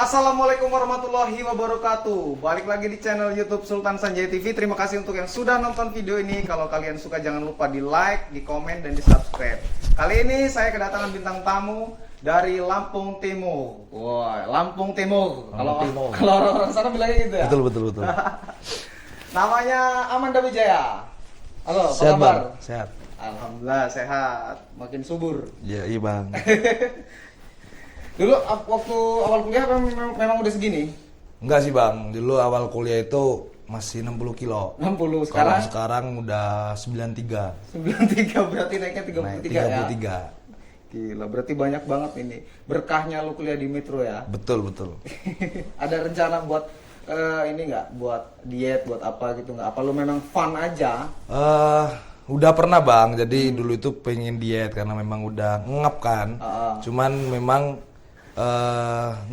Assalamualaikum warahmatullahi wabarakatuh. Balik lagi di channel YouTube Sultan Sanjaya TV. Terima kasih untuk yang sudah nonton video ini. Kalau kalian suka jangan lupa di like, di komen, dan di subscribe. Kali ini saya kedatangan bintang tamu dari Lampung Timur. Wah, Lampung Timur. Kalau orang-orang sana bilangnya gitu ya. Betul. Namanya Amanda Wijaya. Halo, apa Sehat, kabar? Bang. Sehat. Alhamdulillah sehat, makin subur. Iya bang. Dulu waktu awal kuliah memang udah segini? Enggak sih bang, dulu awal kuliah itu masih 60 kilo. 60, Kalau sekarang? sekarang udah 93. 93, berarti naiknya 33, Naik ya? 33. Gila, berarti banyak banget ini. Berkahnya lu kuliah di Metro ya? Betul. Ada rencana buat ini nggak? Buat diet, buat apa gitu nggak? Apa lu memang fun aja? Udah pernah bang, jadi dulu itu pengen diet karena memang udah ngap kan. Cuman memang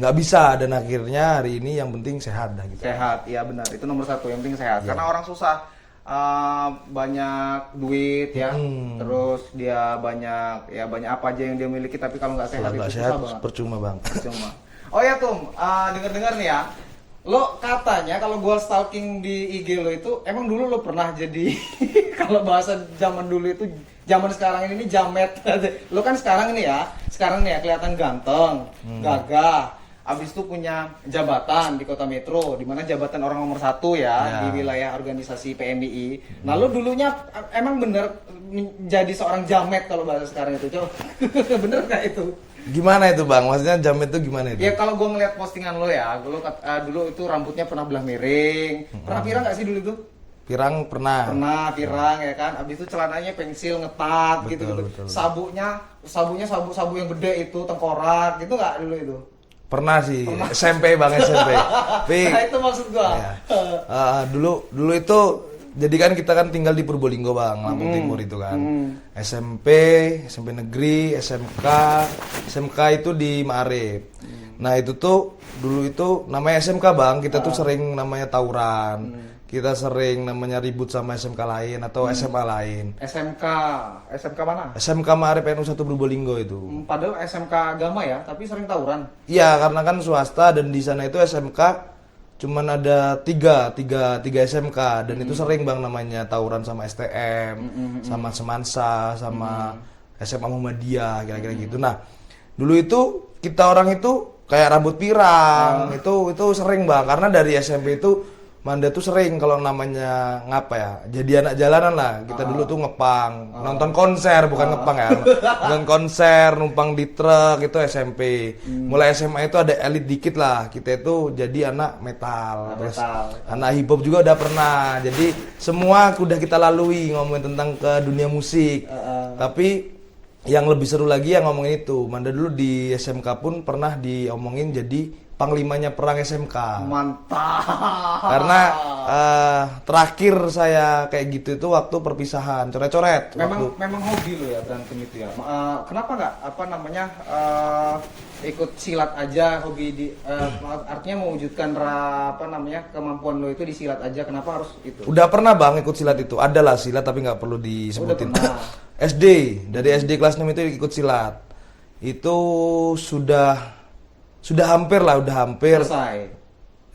nggak bisa, dan akhirnya hari ini yang penting sehat dah gitu. Sehat, iya benar. Itu nomor satu, yang penting sehat. Ya. Karena orang susah, banyak duit ya, terus dia banyak apa aja yang dia miliki, tapi kalau nggak sehat Kalau nggak itu sehat susah banget. percuma bang. Percuma. Oh ya Tum, denger nih ya. Lo katanya kalau gua stalking di IG lo itu, emang dulu lo pernah jadi kalau bahasa zaman dulu itu, zaman sekarang ini jamet. Lo kan sekarang nih ya kelihatan ganteng, gagah. Abis itu punya jabatan di Kota Metro, di mana jabatan orang nomor 1 ya di wilayah organisasi PMII. Nah lo dulunya emang bener menjadi seorang jamet kalau bahasa sekarang itu, coba. Bener nggak itu? Gimana itu bang? Maksudnya jamet itu gimana itu? Ya kalau gue ngeliat postingan lo ya, dulu itu rambutnya pernah belah miring. Pernah pirang nggak sih dulu itu? Pirang pernah. Pernah pirang ya kan. Abis itu celananya pensil ngetat gitu. Betul. Sabunya sabu yang gede itu tengkorak gitu nggak dulu itu? Pernah sih. SMP bang, SMP. Nah itu maksud gua. Ya. Dulu itu, jadi kan kita kan tinggal di Purbolinggo bang, Lampung Timur itu kan. SMP negeri, SMK itu di Maarif. Nah itu tuh dulu itu namanya SMK bang, kita tuh sering namanya tawuran. Kita sering namanya ribut sama SMK lain atau SMA lain. SMK mana? SMK Maarif NU 1 Purbolinggo itu. Padahal SMK agama ya, tapi sering tawuran. Iya, karena kan swasta, dan di sana itu SMK cuman ada tiga SMK, dan itu sering bang namanya tawuran sama STM, sama Semansa, sama SMA Muhammadiyah, kira-kira gitu. Nah, dulu itu kita orang itu kayak rambut pirang, itu sering bang, karena dari SMP itu Manda tuh sering kalau namanya ngapa ya, jadi anak jalanan lah. Kita dulu tuh ngepang, nonton konser, bukan ngepang ya, nonton konser, numpang di truk, itu SMP. Mulai SMA itu ada elit dikit lah, kita itu jadi anak metal, terus anak hip hop juga udah pernah. Jadi semua udah kita lalui ngomongin tentang ke dunia musik. Tapi yang lebih seru lagi yang ngomongin itu, Manda dulu di SMK pun pernah diomongin jadi panglimanya perang SMK. Mantap. Karena terakhir saya kayak gitu itu waktu perpisahan, coret-coret. Memang hobi lo ya berantem itu ya. Kenapa nggak ikut silat aja, hobi di artinya mewujudkan kemampuan lo itu di silat aja. Kenapa harus itu? Udah pernah bang ikut silat itu. Adalah silat tapi nggak perlu disebutin. SD, dari SD kelas 6 itu ikut silat. Itu sudah hampir selesai.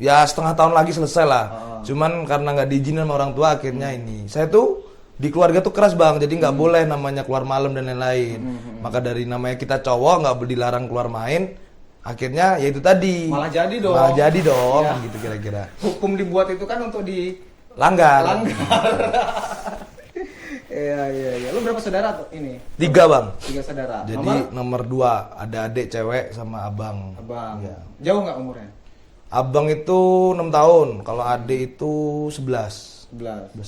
Ya setengah tahun lagi selesai lah. Cuman karena nggak diizinin sama orang tua, akhirnya ini. Saya tuh di keluarga tuh keras bang, jadi nggak boleh namanya keluar malam dan lain-lain. Maka dari namanya kita cowok nggak boleh dilarang keluar main. Akhirnya ya itu tadi. Malah jadi dong. Ya. Gitu kira-kira. Hukum dibuat itu kan untuk Langgar. Iya. Lu berapa saudara tuh ini? 3 bang. 3 saudara. Jadi nomor 2 ada adik cewek sama abang. Ya. Jauh nggak umurnya? Abang itu 6 tahun, kalau adik itu 11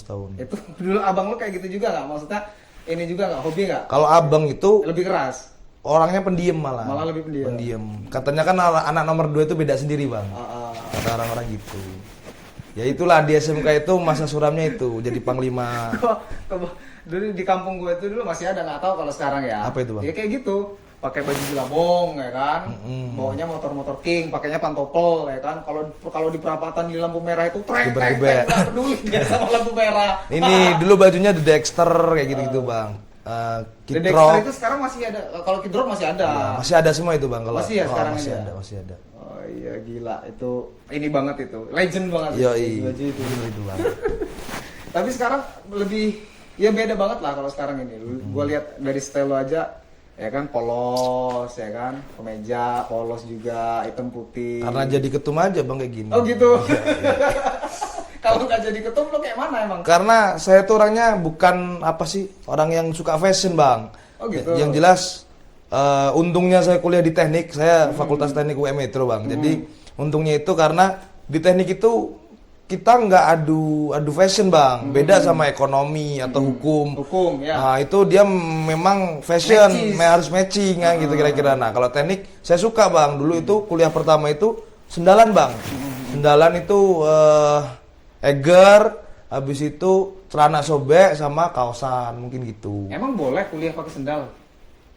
tahun. Itu dulu abang lu kayak gitu juga nggak? Maksudnya ini juga nggak, hobi nggak? Kalau abang itu lebih keras. Orangnya pendiam malah. Malah lebih pendiam. Katanya kan anak nomor 2 itu beda sendiri bang. Kata orang-orang gitu. Ya itulah di SMK itu masa suramnya itu jadi panglima. Dulu di kampung gue itu dulu masih ada, nggak tahu kalau sekarang ya. Apa itu bang? Ya kayak gitu, pakai baju jelabong ya kan, bawanya motor King, pakainya pantopel ya kan. Kalau di perapatan di lampu merah itu trek, nggak peduli dia sama lampu merah. Ini dulu bajunya The Dexter kayak gitu bang. The Dexter itu sekarang masih ada. Kalau Kid Rock masih ada. Ya, masih ada semua itu bang. Kalau masih ya sekarang masih ada. Oh iya gila itu ini banget itu legend banget Yoi. baju itu. Itu bang. Tapi sekarang lebih ya beda banget lah kalau sekarang ini. Gua lihat dari style lo aja ya kan polos ya kan kemeja polos juga hitam putih. Karena jadi ketum aja bang kayak gini. Oh gitu. Kalau nggak jadi ketum lo kayak mana emang? Karena saya tuh orangnya bukan apa sih orang yang suka fashion bang. Oh gitu. Yang jelas untungnya saya kuliah di teknik, saya Fakultas Teknik UM Metro bang. Jadi untungnya itu karena di teknik itu kita nggak adu fashion bang. Beda sama ekonomi atau hukum. Hukum ya. Nah, itu dia memang fashion, Matches. harus matching kan gitu kira-kira. Nah, kalau teknik saya suka bang. Dulu itu kuliah pertama itu sendalan bang. Sendalan itu eger, habis itu celana sobek sama kaosan mungkin gitu. Emang boleh kuliah pakai sendal?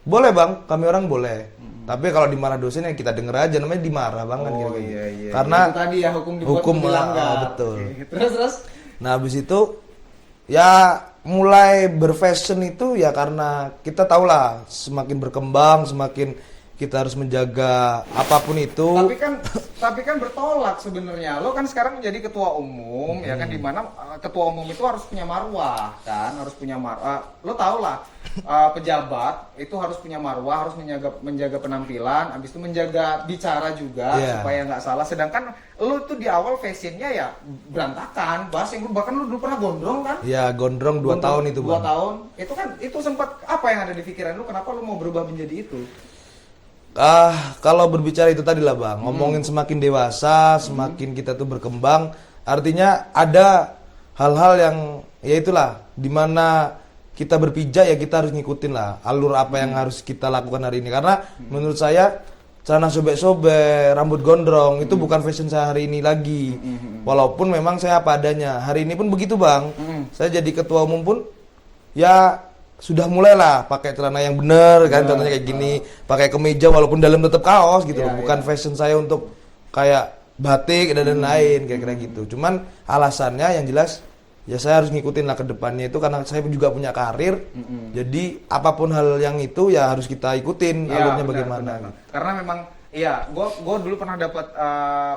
Boleh bang, kami orang boleh. Tapi kalau dimarah dosen ya kita denger aja, namanya dimarah bang kan Oh kira-kira gitu. iya. Karena itu tadi ya hukum dibuat hukum, untuk dilanggar. betul. Oke. Terus. Nah habis itu ya mulai berfashion itu ya karena kita tahu lah semakin berkembang semakin kita harus menjaga apapun itu. Tapi kan bertolak sebenarnya. Lo kan sekarang menjadi ketua umum ya kan, dimana ketua umum itu harus punya marwah kan, harus punya marwah. Lo tau lah pejabat itu harus punya marwah, harus menjaga penampilan, habis itu menjaga bicara juga supaya nggak salah. Sedangkan lo tuh di awal fashionnya ya berantakan, bahasa Inggris, bahkan lo dulu pernah gondrong kan? Ya gondrong 2 tahun itu 2 bang. tahun. Itu kan itu sempat apa yang ada di pikiran lo? Kenapa lo mau berubah menjadi itu? Kalau berbicara itu tadi lah bang, ngomongin semakin dewasa, semakin kita tuh berkembang, artinya ada hal-hal yang ya itulah, dimana kita berpijak ya kita harus ngikutin lah alur apa yang harus kita lakukan hari ini. Karena menurut saya celana sobek-sobek, rambut gondrong itu bukan fashion saya hari ini lagi. Walaupun memang saya apa adanya, hari ini pun begitu bang. Saya jadi ketua umum pun ya sudah mulailah pakai celana yang benar kan, contohnya kayak gini, pakai kemeja walaupun dalam tetap kaos gitu loh. Bukan fashion saya untuk kayak batik dan lain kira-kira gitu. Cuman alasannya yang jelas ya saya harus ngikutin lah ke depannya itu karena saya juga punya karir. Jadi apapun hal yang itu ya harus kita ikutin alurnya bagaimana. Benar. Karena memang iya, gua dulu pernah dapat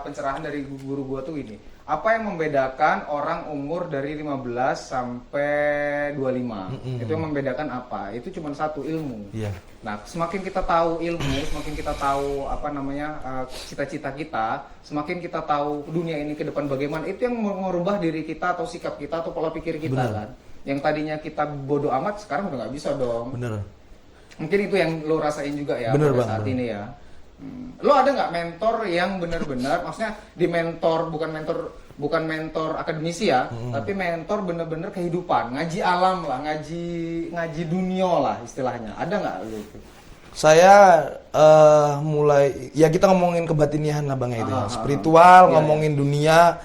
pencerahan dari guru gua tuh gini. Apa yang membedakan orang umur dari 15 sampai 25? Itu yang membedakan apa? Itu cuma satu, ilmu. Iya. Nah, semakin kita tahu ilmu, semakin kita tahu apa namanya cita-cita kita, semakin kita tahu dunia ini ke depan bagaimana, itu yang merubah diri kita atau sikap kita atau pola pikir kita kan. Yang tadinya kita bodoh amat, sekarang udah nggak bisa dong. Bener. Mungkin itu yang lo rasain juga ya Bener, pada Bang, saat bener. ini ya. Lo ada nggak mentor yang benar-benar, maksudnya di mentor bukan mentor akademisi ya, tapi mentor bener-bener kehidupan, ngaji alam lah, ngaji dunia lah istilahnya. Ada nggak lo itu? Saya mulai ya kita ngomongin kebatinian lah bang ya itu ya. Spiritual, ngomongin dunia.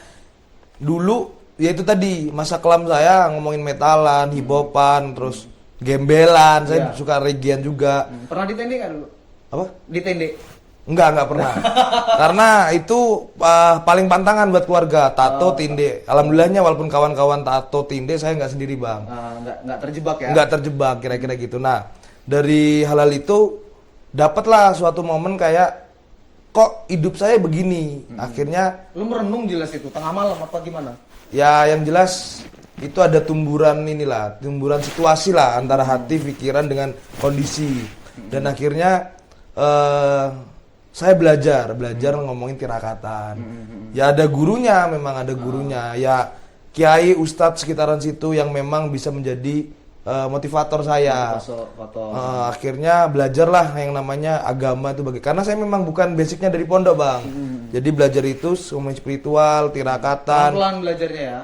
Dulu ya itu tadi masa kelam saya ngomongin metalan, hip-hopan, terus gembelan. Saya suka regian juga. Pernah di tende nggak dulu? Apa? Di tende? Enggak pernah. Karena itu paling pantangan buat keluarga. Tato, tinde. Alhamdulillahnya walaupun kawan-kawan tato, tinde, saya nggak sendiri bang. Nggak terjebak ya? Nggak terjebak kira-kira gitu. Nah dari hal-hal itu dapatlah suatu momen kayak kok hidup saya begini. Akhirnya Lu merenung jelas itu tengah malam apa gimana? ya yang jelas itu ada tumburan inilah, tumburan situasi lah antara hati, pikiran dengan kondisi. Dan akhirnya saya belajar ngomongin tirakatan. Ya ada gurunya, memang ada gurunya. Ya kiai, ustadz sekitaran situ yang memang bisa menjadi motivator saya. Akhirnya belajarlah yang namanya agama itu karena saya memang bukan basicnya dari pondok bang. Jadi belajar itu ngomongin spiritual, tirakatan, Pelan-pelan belajarnya ya.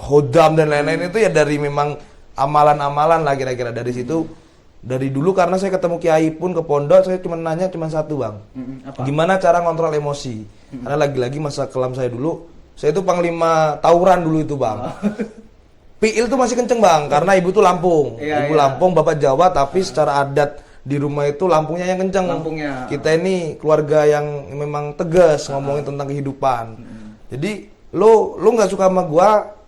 hodam dan lain-lain itu ya dari memang amalan-amalan lah kira-kira dari situ. Dari dulu karena saya ketemu kiai pun ke pondok saya cuma nanya satu bang, Apa? gimana cara ngontrol emosi? Karena lagi-lagi masa kelam saya dulu, saya itu panglima tawuran dulu itu bang. Piil tuh masih kenceng bang, karena ibu tuh Lampung, ibu Lampung, bapak Jawa, tapi secara adat di rumah itu Lampungnya yang kenceng. Lampungnya. Kita ini keluarga yang memang tegas ngomongin tentang kehidupan. Jadi lo nggak suka sama gua,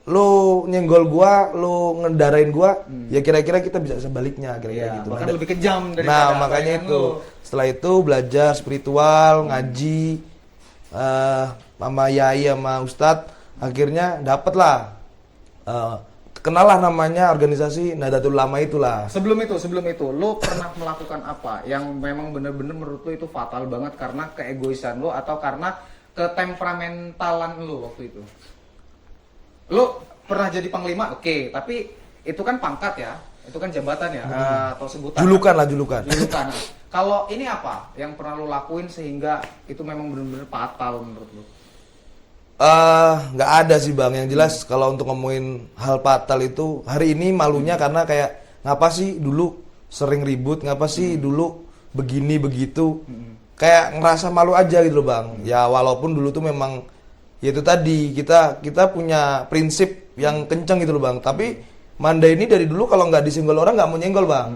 lo nyenggol gua, lo ngedarain gua, ya kira-kira kita bisa sebaliknya kira-kira gitu. Bahkan lebih kejam daripada Nah, apa makanya yang itu. Setelah itu belajar spiritual, ngaji, sama Yai sama Ustadz, akhirnya dapet lah, kenal lah namanya organisasi Nahdlatul Ulama itulah. Sebelum itu, lo pernah melakukan apa yang memang bener-bener menurut lo itu fatal banget karena keegoisan lo atau karena ketemperamentalan lo waktu itu? Lo pernah jadi panglima, oke, tapi itu kan pangkat ya, itu kan jabatan ya, atau sebutan. Julukan lah, julukan. Nah, kalau ini apa yang pernah lo lakuin sehingga itu memang bener-bener fatal menurut lo? Nggak ada sih bang, yang jelas kalau untuk ngomongin hal fatal itu hari ini malunya karena kayak ngapa sih dulu sering ribut, ngapa sih dulu begini begitu, kayak ngerasa malu aja gitu loh bang. Ya walaupun dulu tuh memang ya itu tadi kita punya prinsip yang kenceng gitu loh bang, tapi Manda ini dari dulu kalau nggak disenggol orang nggak mau nyenggol bang.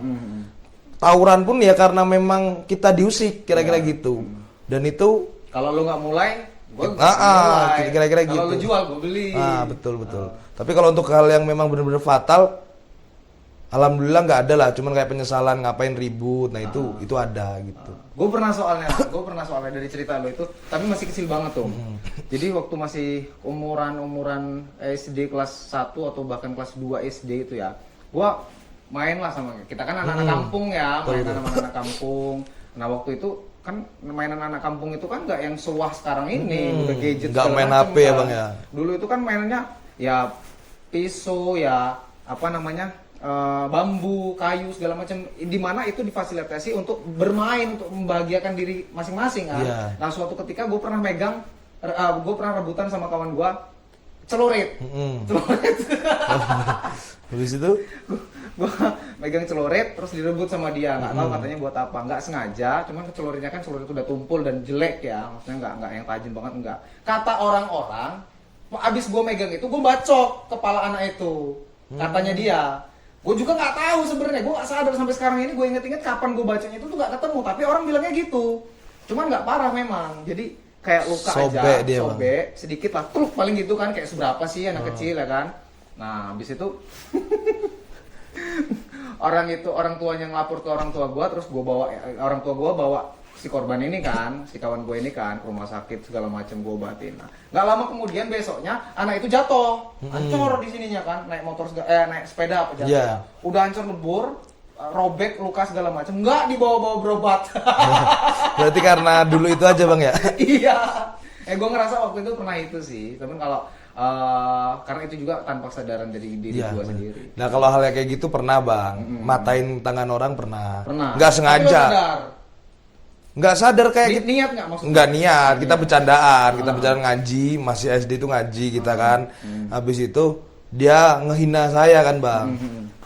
Tawuran pun ya karena memang kita diusik kira-kira gitu, dan itu kalau lo nggak mulai kira-kira gitu. Kalau lu jual, gue beli. Betul. Tapi kalau untuk hal yang memang benar-benar fatal, alhamdulillah nggak ada lah. Cuman kayak penyesalan ngapain ribut, nah itu ada gitu. Gue pernah soalnya dari cerita lo itu, tapi masih kecil banget tuh. Jadi waktu masih umuran SD kelas 1 atau bahkan kelas 2 SD itu ya, gue main lah sama kita kan anak-anak kampung ya, mainan sama anak kampung. Nah waktu itu kan mainan anak kampung itu kan nggak yang sewah sekarang ini, udah gadget nggak main HP kan. ya bang ya. Dulu itu kan mainannya ya pisau ya apa namanya bambu, kayu segala macam, di mana itu difasilitasi untuk bermain, untuk membahagiakan diri masing-masing kan. Yeah. Nah suatu ketika gue pernah rebutan sama kawan gue celurit. Habis itu gue megang celurit terus direbut sama dia, nggak tahu katanya buat apa, nggak sengaja, cuman celuritnya kan celurit udah tumpul dan jelek ya, maksudnya nggak yang tajam banget, enggak. Kata orang-orang abis gue megang itu gue bacok kepala anak itu, katanya dia. Gue juga nggak tahu sebenarnya, gue nggak sadar sampai sekarang ini, gue inget-inget kapan gue bacanya itu tuh nggak ketemu, tapi orang bilangnya gitu, cuman nggak parah memang, jadi kayak luka sobek aja, sobek sedikit lah, paling gitu kan, kayak seberapa sih anak kecil ya kan. Nah habis itu orang tuanya ngelapor ke orang tua gue, terus orang tua gue bawa si korban ini kan, si kawan gue ini kan ke rumah sakit segala macam, gue obatin. Nah, nggak lama kemudian besoknya anak itu jatuh, hancur di sininya kan, naik naik sepeda apa jatuh. Yeah. Udah hancur lebur, robek, luka segala macam, nggak dibawa-bawa berobat. Berarti karena dulu itu aja bang ya? Iya. Gue ngerasa waktu itu pernah itu sih, tapi kalau karena itu juga tanpa kesadaran dari diri gue sendiri. Nah kalau hal yang kayak gitu pernah bang, matain tangan orang pernah. Nggak sengaja. Nggak sadar kayak niat nggak maksudnya? Nggak niat, kita bercandaan, kita bercandaan ngaji, masih SD itu ngaji kita kan. Habis itu dia ngehina saya kan bang.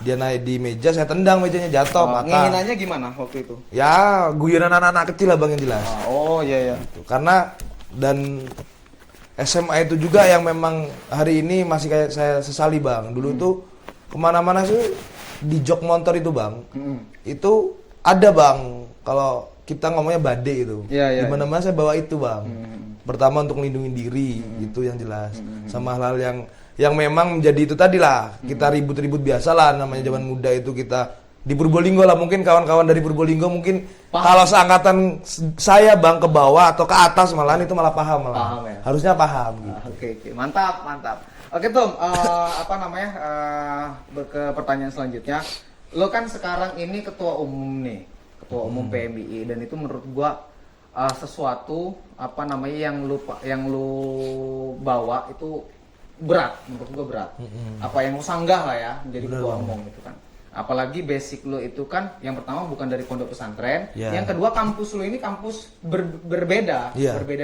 Dia naik di meja, saya tendang mejanya, jatuh mata. Ngehinanya gimana waktu itu? Ya guyonan anak-anak kecil lah bang yang jelas. Iya. Karena dan SMA itu juga yang memang hari ini masih kayak saya sesali bang. Dulu tuh kemana-mana sih di jok motor itu bang. Itu ada bang. Kalau kita ngomongnya bade itu. Di mana-mana saya bawa itu bang. Pertama untuk melindungi diri, itu yang jelas. Sama hal-hal yang memang menjadi itu tadi lah. Kita ribut-ribut biasa lah, namanya zaman muda itu kita di Purbolinggo lah, mungkin kawan-kawan dari Purbolinggo mungkin kalau seangkatan saya bang ke bawah atau ke atas malahan itu malah paham ya? Harusnya paham gitu. Oke. Mantap. Oke Tom, ke pertanyaan selanjutnya, lo kan sekarang ini ketua umum nih, ketua umum PMII, dan itu menurut gua sesuatu yang lu bawa itu berat, menurut gua berat. Apa yang lu sanggah lah ya menjadi ketua umum itu kan. Apalagi basic lo itu kan yang pertama bukan dari pondok pesantren, yang kedua kampus lo ini kampus berbeda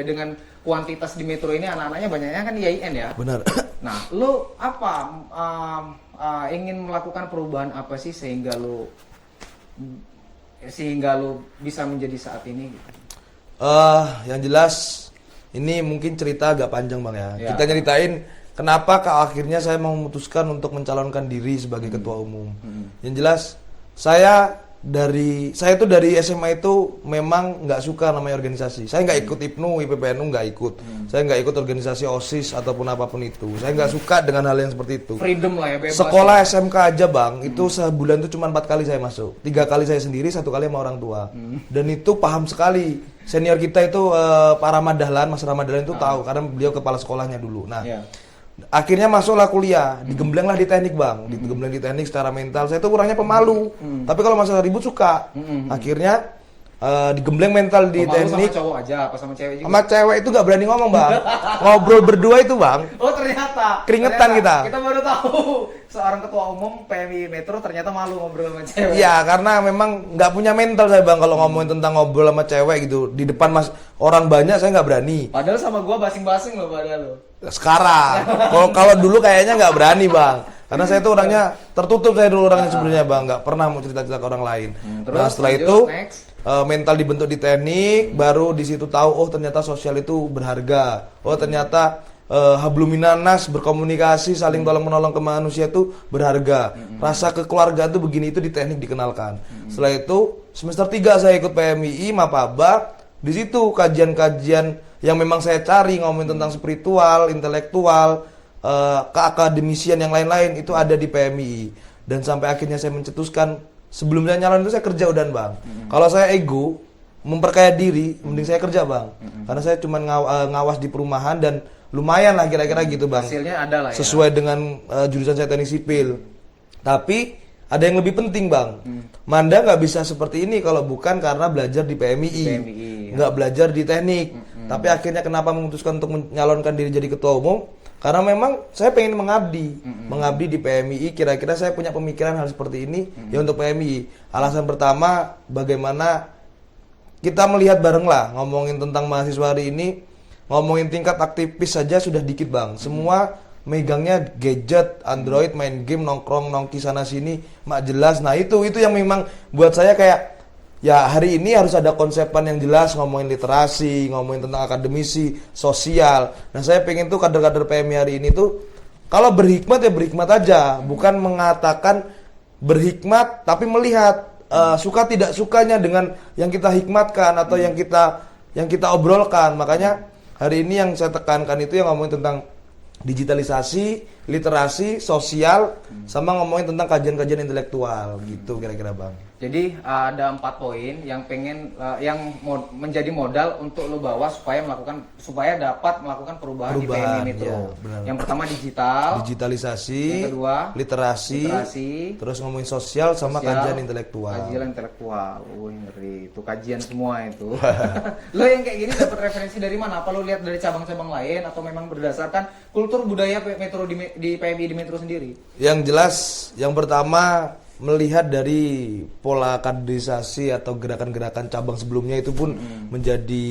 dengan kuantitas di Metro ini, anak-anaknya banyaknya kan IAIN ya. Benar. Nah, lo apa ingin melakukan perubahan apa sih sehingga lo bisa menjadi saat ini gitu? Yang jelas ini mungkin cerita agak panjang bang ya. Kita nyeritain kenapa akhirnya saya memutuskan untuk mencalonkan diri sebagai ketua umum. Yang jelas saya tuh dari SMA itu memang nggak suka namanya organisasi. Saya nggak ikut IPNU, IPPNU nggak ikut. Saya nggak ikut organisasi OSIS ataupun apapun itu. Saya nggak suka dengan hal yang seperti itu. Freedom lah ya, bebas. Sekolah SMK aja bang, itu sebulan itu cuma 4 kali saya masuk. 3 kali saya sendiri, 1 kali sama orang tua. Dan itu paham sekali. senior kita itu Pak Ramadhan, Mas Ramadhan itu tahu karena beliau kepala sekolahnya dulu. Nah, Iya. akhirnya masuklah kuliah, digembleng lah di teknik bang, digembleng di teknik secara mental. Saya tuh orangnya pemalu, tapi kalau masalah ribut suka. Akhirnya digembleng mental di Pemalu teknik. sama cowok aja, apa sama cewek juga? Sama cewek itu nggak berani ngomong bang, ngobrol berdua itu bang. Oh ternyata. Keringetan kita. Kita baru tahu seorang ketua umum PMI Metro ternyata malu ngobrol sama cewek. Iya, karena memang nggak punya mental saya bang kalau ngomongin tentang ngobrol sama cewek gitu di depan mas orang banyak saya nggak berani. Padahal sama gua basing-basing loh padahal lo. Sekarang, kalau dulu kayaknya nggak berani bang, karena saya tuh orangnya tertutup saya dulu orangnya sebenarnya bang, nggak pernah mau cerita-cerita ke orang lain. Terus, Nah setelah lanjut, itu next. mental dibentuk di teknik, baru di situ tahu oh ternyata sosial itu berharga, oh ternyata habluminanas berkomunikasi saling tolong menolong ke manusia itu berharga, rasa kekeluargaan itu begini itu di teknik dikenalkan. Setelah itu semester 3 saya ikut PMII Mapaba, di situ kajian-kajian yang memang saya cari ngomongin tentang spiritual, intelektual, keakademisian yang lain-lain itu ada di PMII. Dan sampai akhirnya saya mencetuskan sebelum saya nyalon itu saya kerja udan bang. Kalau saya ego, memperkaya diri, mending saya kerja bang. Karena saya cuma ngawas di perumahan dan lumayan lah kira-kira gitu bang. Hasilnya ada lah ya. Sesuai dengan jurusan saya teknik sipil. Tapi ada yang lebih penting bang. Manda nggak bisa seperti ini kalau bukan karena belajar di PMII. Nggak belajar di teknik. Tapi akhirnya kenapa memutuskan untuk menyalonkan diri jadi ketua umum? Karena memang saya pengen mengabdi, mengabdi di PMII. Kira-kira saya punya pemikiran hal seperti ini ya untuk PMII. Alasan pertama, bagaimana kita melihat bareng lah ngomongin tentang mahasiswa hari ini, ngomongin tingkat aktivis saja sudah dikit bang. Semua megangnya gadget, Android, main game, nongkrong, nongki sana sini, mak jelas. Nah itu yang memang buat saya kayak ya hari ini harus ada konsepan yang jelas ngomongin literasi, ngomongin tentang akademisi, sosial. Nah saya pengen tuh kader-kader PMI hari ini tuh kalau berhikmat ya berhikmat aja, bukan mengatakan berhikmat tapi melihat suka tidak sukanya dengan yang kita hikmatkan atau yang kita obrolkan. Makanya hari ini yang saya tekankan itu yang ngomongin tentang digitalisasi, literasi, sosial, sama ngomongin tentang kajian-kajian intelektual gitu kira-kira bang. Jadi ada 4 poin yang pengen yang menjadi modal untuk lo bawa supaya dapat melakukan perubahan di PMI Metro. Ya, benar. Yang pertama digital, digitalisasi, yang kedua literasi, terus ngomongin sosial sama kajian intelektual. Kajian intelektual, ngeri itu kajian semua itu. Lo yang kayak gini dapat referensi dari mana? Apa lo lihat dari cabang-cabang lain atau memang berdasarkan kultur budaya Metro di PMI di Metro sendiri? Yang jelas, yang pertama melihat dari pola kaderisasi atau gerakan-gerakan cabang sebelumnya itu pun menjadi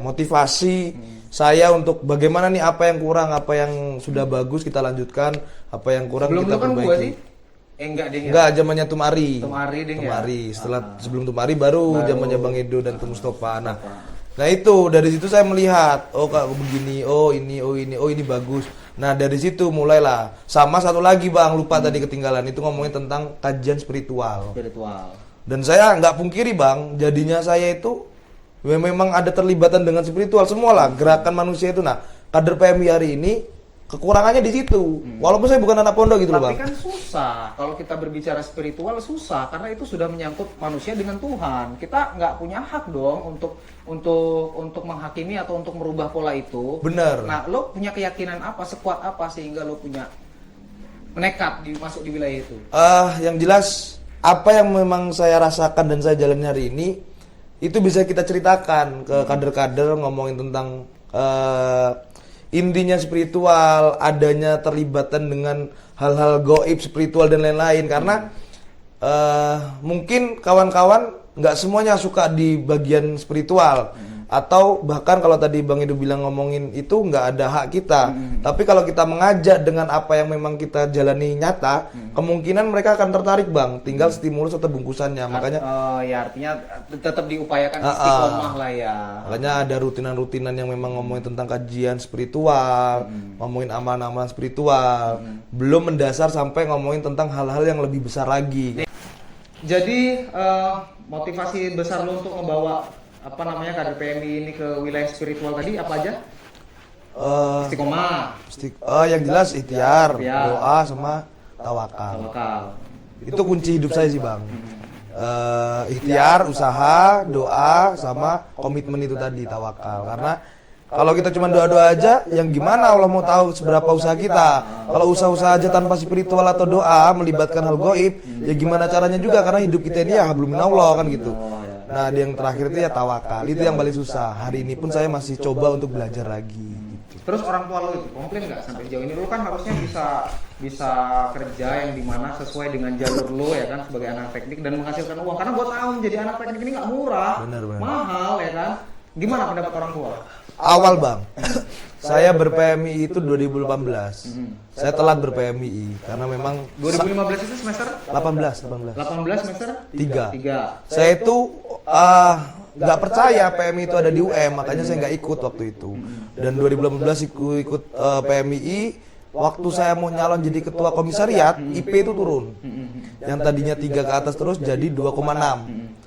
motivasi saya untuk bagaimana nih apa yang kurang, apa yang sudah bagus kita lanjutkan, apa yang kurang sebelum kita perbaiki. Gua sih? Enggak, zamannya Tumari. Tumari. Setelah sebelum Tumari baru zamannya Bang Edo dan Mustafa. Nah itu dari situ saya melihat oh kak begini, oh ini bagus. Nah dari situ mulailah. Sama satu lagi bang lupa tadi ketinggalan itu ngomongin tentang kajian spiritual. Dan saya nggak pungkiri bang jadinya saya itu memang ada terlibatan dengan spiritual semua lah gerakan manusia itu. Nah kader PMI hari ini kekurangannya di situ. Walaupun saya bukan anak pondok gitu loh bang. Tapi kan susah kalau kita berbicara spiritual susah karena itu sudah menyangkut manusia dengan Tuhan. Kita nggak punya hak dong untuk menghakimi atau untuk merubah pola itu. Bener. Nah, lo punya keyakinan apa, sekuat apa sehingga lo punya menekat masuk di wilayah itu? Yang jelas apa yang memang saya rasakan dan saya jalani hari ini itu bisa kita ceritakan ke kader-kader ngomongin tentang intinya spiritual, adanya terlibatan dengan hal-hal gaib spiritual dan lain-lain karena mungkin kawan-kawan nggak semuanya suka di bagian spiritual atau bahkan kalau tadi Bang Edo bilang ngomongin itu nggak ada hak kita tapi kalau kita mengajak dengan apa yang memang kita jalani nyata kemungkinan mereka akan tertarik bang tinggal stimulus atau bungkusannya makanya ya artinya tetap diupayakan istiqomah lah ya makanya ada rutinan-rutinan yang memang ngomongin tentang kajian spiritual ngomongin amalan-amalan spiritual belum mendasar sampai ngomongin tentang hal-hal yang lebih besar lagi. Jadi motivasi besar lo untuk membawa kader PMI ini ke wilayah spiritual tadi apa aja? Istiqomah. Yang jelas ikhtiar, doa sama tawakal. Itu kunci hidup saya sih bang. ikhtiar, usaha, doa, sama komitmen itu tadi, tawakal. Karena kalau kita cuma doa-doa aja, yang gimana Allah mau tahu seberapa usaha kita? Kalau usaha-usaha aja tanpa spiritual atau doa, melibatkan hal goib, ya gimana caranya juga? Karena hidup kita ini ya hablum minallah kan gitu. Nah, yang terakhir itu ya tawakal. Itu yang paling susah. Hari ini pun saya masih coba untuk belajar lagi. Gitu. Terus orang tua lo itu komplain nggak sampai jauh ini? Lo kan harusnya bisa kerja yang dimana sesuai dengan jalur lo ya kan sebagai anak teknik dan menghasilkan uang. Karena gue tahu menjadi anak teknik ini nggak murah, Benar. mahal ya kan. Gimana pendapat orang tua? Awal bang, saya ber-PMI itu 2018. Saya telat ber-PMI karena memang 2015 itu semester 18. 18 semester 3. 3. Saya itu nggak percaya PMI itu ada di UM, makanya saya nggak ikut waktu itu. Dan 2018 ikut PMI, waktu saya mau nyalon jadi ketua komisariat, IP itu turun. Yang tadinya 3 ke atas terus jadi 2,6.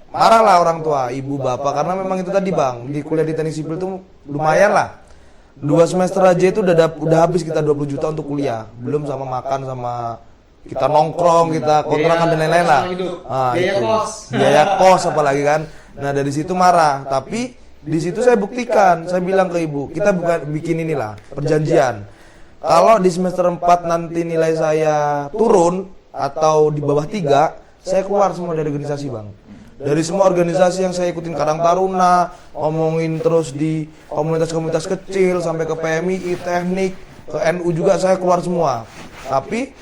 Marahlah orang tua, ibu, bapak, karena memang itu tadi bang, di kuliah di teknik sipil itu lumayan lah. 2 semester aja itu udah habis kita 20 juta untuk kuliah, belum sama makan, sama kita nongkrong, kita kontrakan dan lain-lain lah. Biaya kos apalagi kan. Nah dari situ marah, tapi di situ saya buktikan, saya bilang ke ibu, kita bukan bikin inilah perjanjian. Kalau di semester 4 nanti nilai saya turun atau di bawah 3, saya keluar semua dari organisasi bang. Dari semua organisasi yang saya ikutin, Karang Taruna, ngomongin terus di komunitas-komunitas kecil, sampai ke PMI, teknik, ke NU juga saya keluar semua. Tapi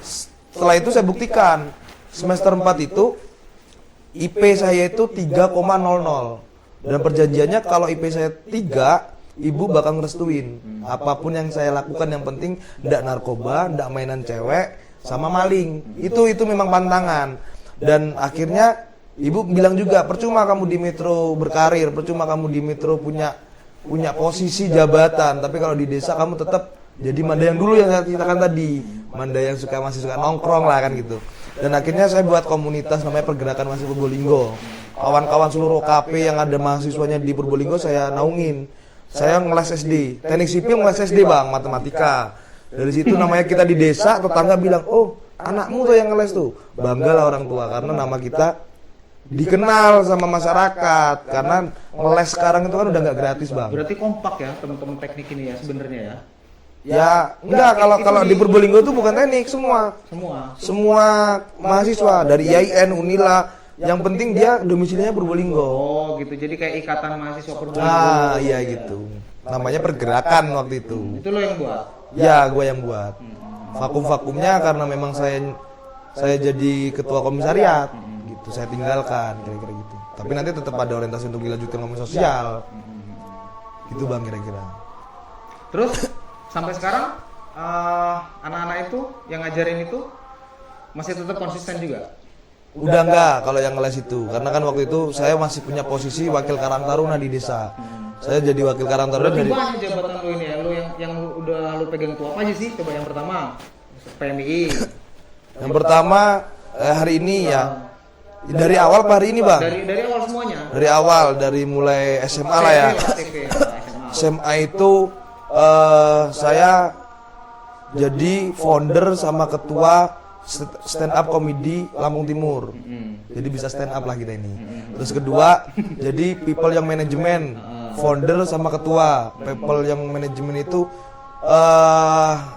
setelah itu saya buktikan, semester 4 itu IP saya itu 3,00. Dan perjanjiannya kalau IP saya 3, ibu bakal ngerestuin. Apapun yang saya lakukan yang penting ndak narkoba, ndak mainan cewek, sama maling. Itu memang pantangan. Dan akhirnya ibu bilang juga, percuma kamu di Metro berkarir, percuma kamu di Metro punya posisi jabatan, tapi kalau di desa kamu tetap jadi Manda yang dulu yang saya ceritakan tadi, Manda yang masih suka nongkrong lah kan gitu. Dan akhirnya saya buat komunitas namanya Pergerakan Mahasiswa Purbolinggo. Kawan-kawan seluruh KP yang ada mahasiswanya di Purbolinggo saya naungin. Saya ngeles SD, teknik sipil ngeles SD bang, matematika. Dari situ namanya kita di desa, tetangga bilang, oh anakmu tuh yang ngeles tuh. Bangga lah orang tua, karena nama kita dikenal sama masyarakat. Karena ngeles sekarang itu kan udah nggak gratis bang. Berarti kompak ya teman-teman teknik ini ya sebenarnya ya? Ya enggak, kalau di Purbolinggo itu bukan teknik, semua mahasiswa dari IAIN, Unila, yang penting dia domisilinya Purbolinggo. Oh gitu, jadi kayak ikatan mahasiswa Purbolinggo. Ah iya gitu, namanya Pergerakan waktu itu. Itu lo yang buat? Ya gue yang buat. Vakum-vakumnya karena memang saya jadi ketua komisariat gitu, saya tinggalkan kira-kira gitu. Tapi nanti tetap ada orientasi untuk dilanjutkan ngomong sosial. Gitu bang kira-kira. Terus sampai sekarang anak-anak itu yang ngajarin itu masih tetap konsisten juga? Udah enggak kalau yang ngeles itu, karena kan waktu itu saya masih punya posisi wakil Karang Taruna di desa. Saya jadi wakil Karang Taruna dari. Banyak jabatan lo ini ya, lo yang udah lo pegang itu apa aja sih? Coba yang pertama PMI. Yang pertama hari ini ya, dari awal apa hari ini bang? Dari awal semuanya. Dari awal, dari mulai SMA lah ya. SMA itu saya jadi founder sama ketua stand up komedi Lampung Timur. Jadi bisa stand up lah kita ini. Terus kedua, jadi people yang manajemen, founder sama ketua. People yang manajemen itu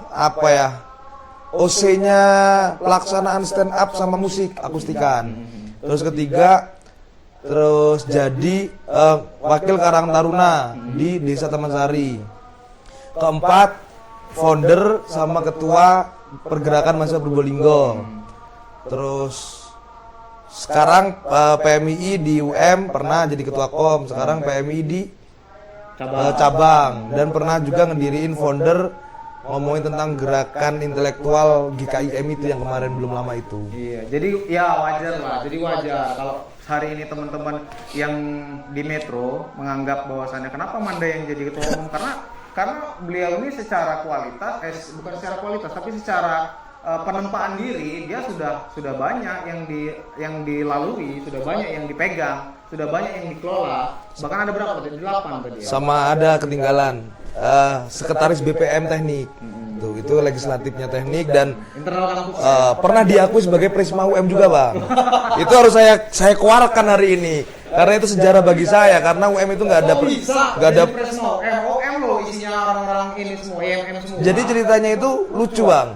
apa ya? OC-nya pelaksanaan stand up sama musik akustikan. Terus ketiga, terus jadi wakil Karang Taruna di Desa Taman Sari. Keempat, founder sama ketua Pergerakan Mahasiswa Purbolinggo. Terus sekarang PMI di UM pernah jadi ketua KOM. Sekarang PMI di cabang. Dan pernah juga ngediriin founder ngomongin tentang gerakan intelektual GKIM itu yang kemarin belum lama itu. Iya, jadi ya wajar lah. Jadi wajar kalau hari ini teman-teman yang di Metro menganggap bahwasannya kenapa Manda yang jadi ketua umum, karena beliau ini secara kualitas, bukan secara kualitas, tapi secara penempaan diri dia sudah banyak yang dilalui, sudah banyak yang dipegang, sudah banyak yang dikelola. Bahkan ada berapa tadi? 8 tadi. Sama ada ketinggalan sekretaris BPM teknik. gitu. Itu legislatifnya teknik dan Internal kampus. pernah diakui sebagai Prisma UM juga bang. Itu harus saya keluarkan hari ini karena itu sejarah bagi saya karena UM itu nggak ada nggak ada. MOM loh isinya orang-orang ini semua, EMM semua. Jadi ceritanya itu lucu bang.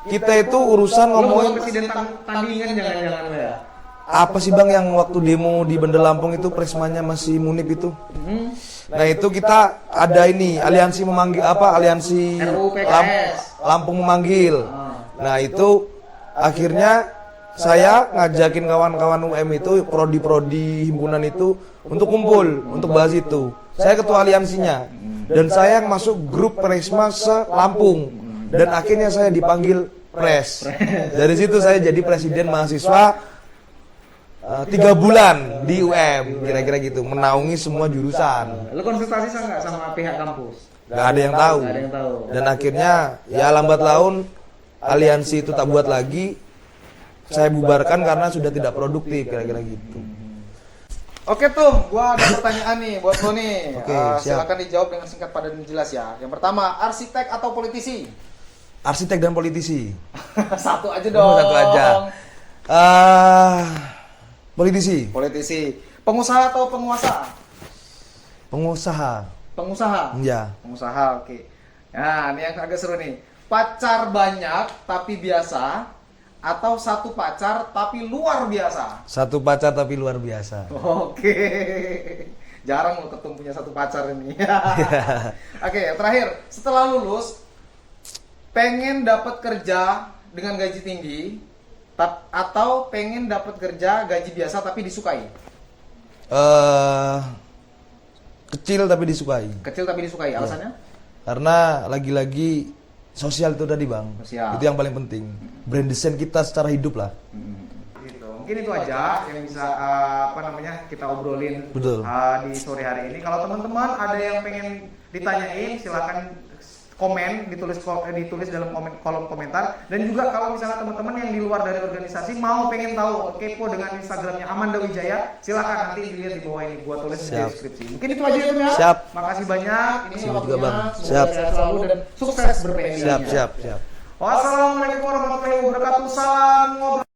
Kita itu urusan lo bukan ngomongin presiden tandingan jangan-jangan lo ya. apa sih bang yang waktu demo di Bandar Lampung itu Prismanya masih Munib itu. Nah itu kita ada ini aliansi memanggil apa aliansi RUU PKS. Lampung memanggil. Nah itu akhirnya saya ngajakin kawan-kawan UM itu prodi-prodi himpunan itu untuk kumpul untuk bahas itu. Saya ketua aliansinya dan saya yang masuk grup Prisma se Lampung dan akhirnya saya dipanggil pres. Dari situ saya jadi presiden mahasiswa 3 bulan di UM kira-kira gitu menaungi semua jurusan. Lo konsultasi nggak sama pihak kampus? Gak ada yang tahu. Nggak ada yang tahu. Dan akhirnya ya lambat laun aliansi itu tak buat lagi. Saya bubarkan karena sudah tidak produktif kira-kira gitu. Oke Tum, gua ada pertanyaan nih buat lo nih. Oke, siap. Silakan dijawab dengan singkat padat dan jelas ya. Yang pertama, arsitek atau politisi? Arsitek dan politisi. Satu aja dong. Satu aja. Politisi. Politisi. Pengusaha atau penguasa? Pengusaha. Pengusaha. Ya. Pengusaha, oke. Nah, ini yang agak seru nih. Pacar banyak tapi biasa atau satu pacar tapi luar biasa? Satu pacar tapi luar biasa. Oke. Jarang lo ketemu punya satu pacar ini. Oke, yang terakhir, setelah lulus pengen dapat kerja dengan gaji tinggi atau pengen dapat kerja gaji biasa tapi disukai? Kecil tapi disukai. Kecil tapi disukai, alasannya? Karena lagi-lagi sosial itu tadi bang. Sosial. Itu yang paling penting. Brand design kita secara hidup lah. Gitu. Mungkin itu aja yang bisa kita obrolin Betul. Di sore hari ini. Kalau teman-teman ada yang pengen ditanyain, silakan komen, ditulis dalam kolom komentar. Dan juga kalau misalnya teman-teman yang di luar dari organisasi mau pengen tahu kepo dengan Instagramnya Amanda Wijaya, silakan nanti dilihat di bawah ini, gua tulis di Siap. deskripsi. Mungkin itu aja ya. Siap. Makasih banyak. Ini Siap waktunya. juga, Bang. Semoga Siap. sehat selalu dan sukses berPMI. Siap. Wassalamualaikum warahmatullahi wabarakatuh. Salam ngobrol.